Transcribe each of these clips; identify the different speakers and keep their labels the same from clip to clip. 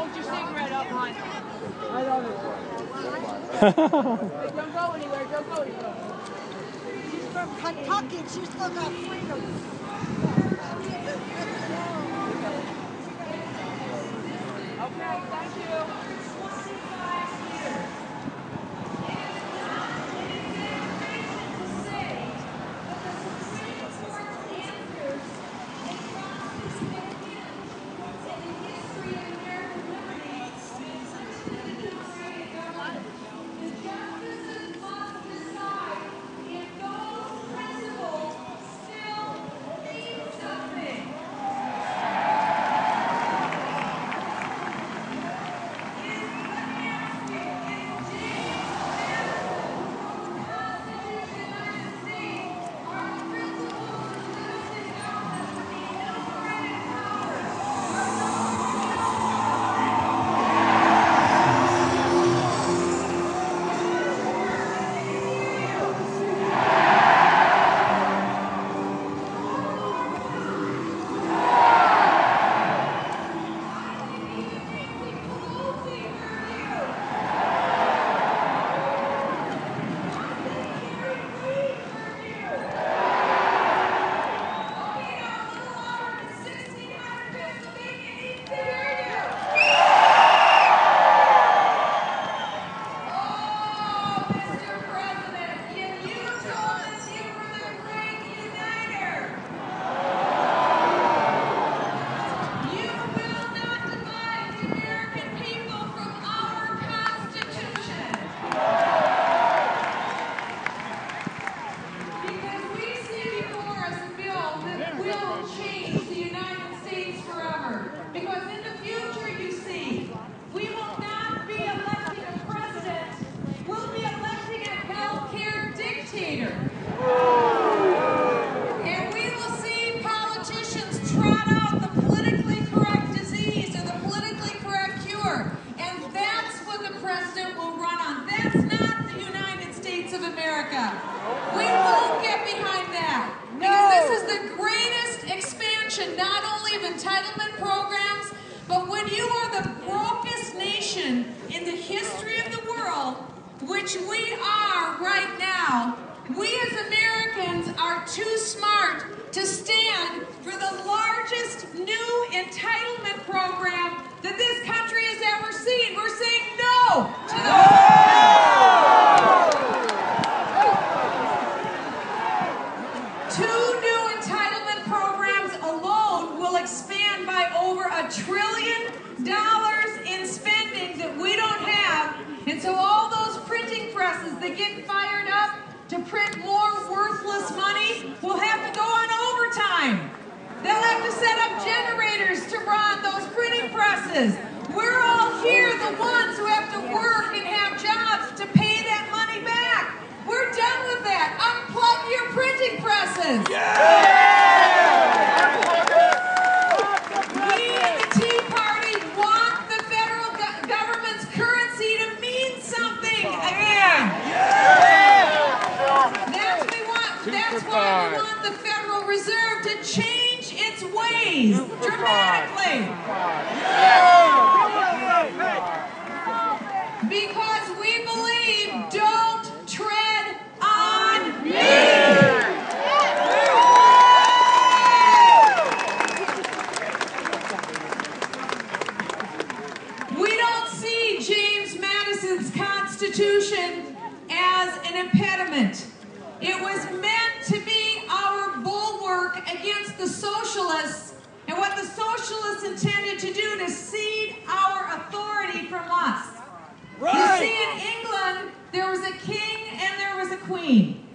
Speaker 1: Hold your cigarette up, hon. I love it. Don't go anywhere. Don't go anywhere.
Speaker 2: She's from Kentucky. She's still got freedom.
Speaker 1: Okay, thank you.
Speaker 3: We won't get behind that. Because this is the greatest expansion, not only of entitlement programs, but when you are the brokest nation in the history of the world, which we are right now, we as Americans are too smart to stand for the largest new entitlement program that this country has ever seen. We're saying no to the expand by over $1 trillion in spending that we don't have. And so all those printing presses that get fired up to print more worthless money will have to go on overtime. They'll have to set up generators to run those printing presses. We're all here, the ones who have to work and have jobs to pay that money back. We're done with that. Unplug your printing presses.
Speaker 4: Yeah!
Speaker 3: We want the Federal Reserve to change its ways dramatically. Because we believe, don't tread on me. We don't see James Madison's Constitution as an impediment. It was meant to be our bulwark against the socialists, and what the socialists intended to do to cede our authority from us. Right. You see, in England, there was a king and there was a queen.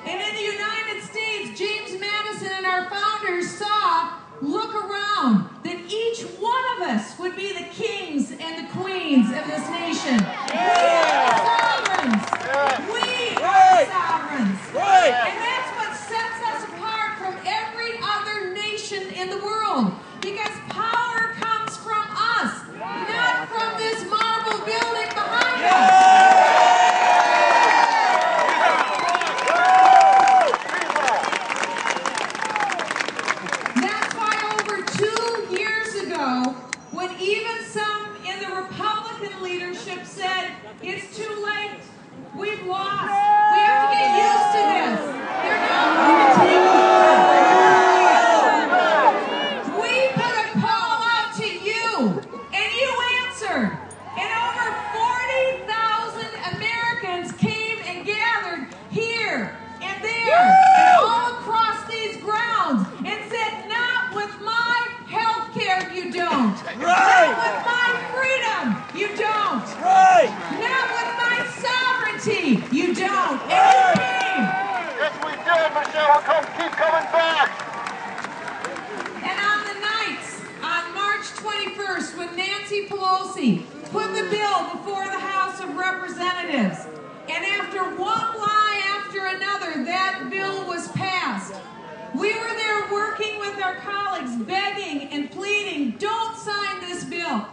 Speaker 3: And in the United States, James Madison and our founders saw, look around, that each one of us would be the kings and the queens of this nation. Yeah. We are sovereigns. Yeah. We are sovereigns.
Speaker 4: Right.
Speaker 3: And that's what sets us apart from every other nation in the world. Because power comes from us, not from this marble building behind us. That's why over 2 years ago, when even some 21st, when Nancy Pelosi put the bill before the House of Representatives, and after one lie after another, that bill was passed. We were there working with our colleagues, begging and pleading, don't sign this bill.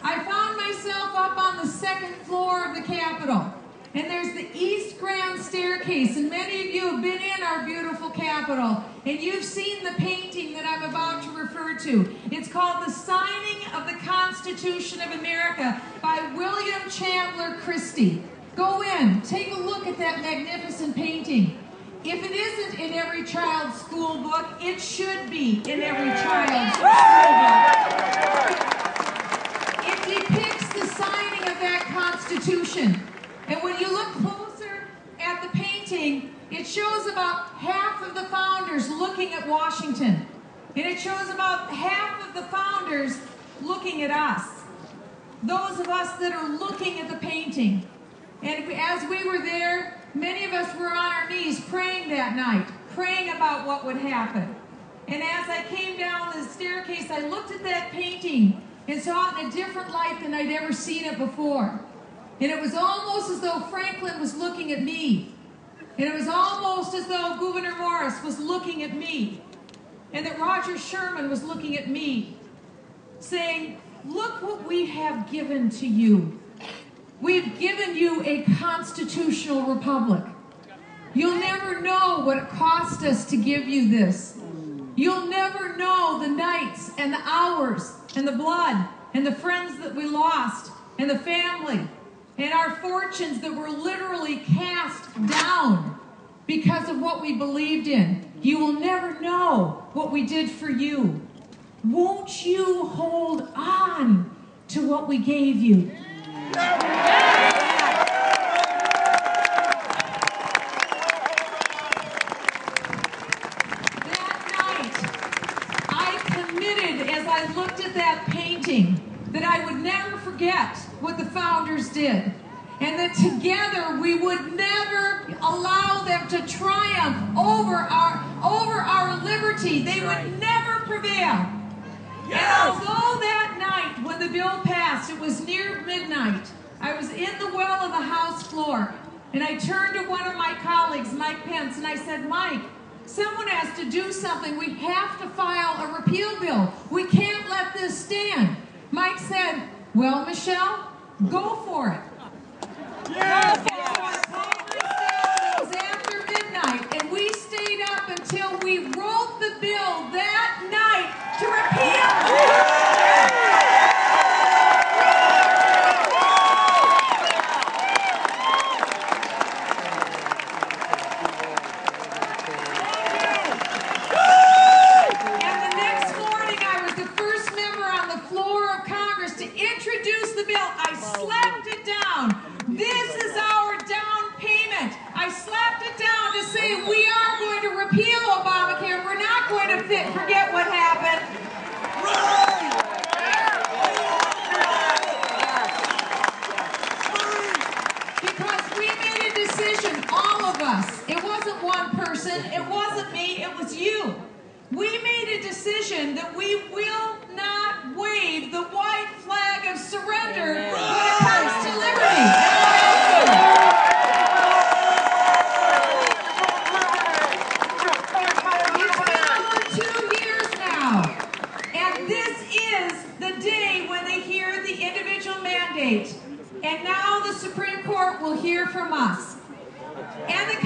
Speaker 3: I found myself up on the second floor of the Capitol, and there's the East Grand Staircase, and many of you have been in our beautiful Capitol, and you've seen the painting that I'm about to refer to. It's called The Signing of the Constitution of America by William Chandler Christie. Go in, take a look at that magnificent painting. If it isn't in every child's school book, it should be in every child's school book. It depicts the signing of that Constitution. And when you look closer at the painting, it shows about half of the founders looking at Washington. And it shows about half of the founders looking at us. Those of us that are looking at the painting. And as we were there, many of us were on our knees praying that night, praying about what would happen. And as I came down the staircase, I looked at that painting and saw it in a different light than I'd ever seen it before. And it was almost as though Franklin was looking at me. And it was almost as though Gouverneur Morris was looking at me. And that Roger Sherman was looking at me, saying, look what we have given to you. We've given you a constitutional republic. You'll never know what it cost us to give you this. You'll never know the nights and the hours and the blood and the friends that we lost and the family and our fortunes that were literally cast down because of what we believed in. You will never know what we did for you. Won't you hold on to what we gave you? As I looked at that painting, that I would never forget what the founders did, and that together we would never allow them to triumph over our liberty. They would never prevail. Yes. And although that night when the bill passed, it was near midnight, I was in the well of the House floor, and I turned to one of my colleagues, Mike Pence, and I said, Mike, someone has to do something. We have to file a repeal bill. We can't let this stand. Mike said, well, Michelle, go for it. Yes. Go for it. It was after midnight, and we stayed up until we wrote the bill that night to repeal. Repeal Obamacare. We're not going to forget what happened. Because we made a decision, all of us. It wasn't one person. It wasn't me. It was you. We made a decision that we will not wave the white flag of surrender when it comes to liberty. And now the Supreme Court will hear from us. And the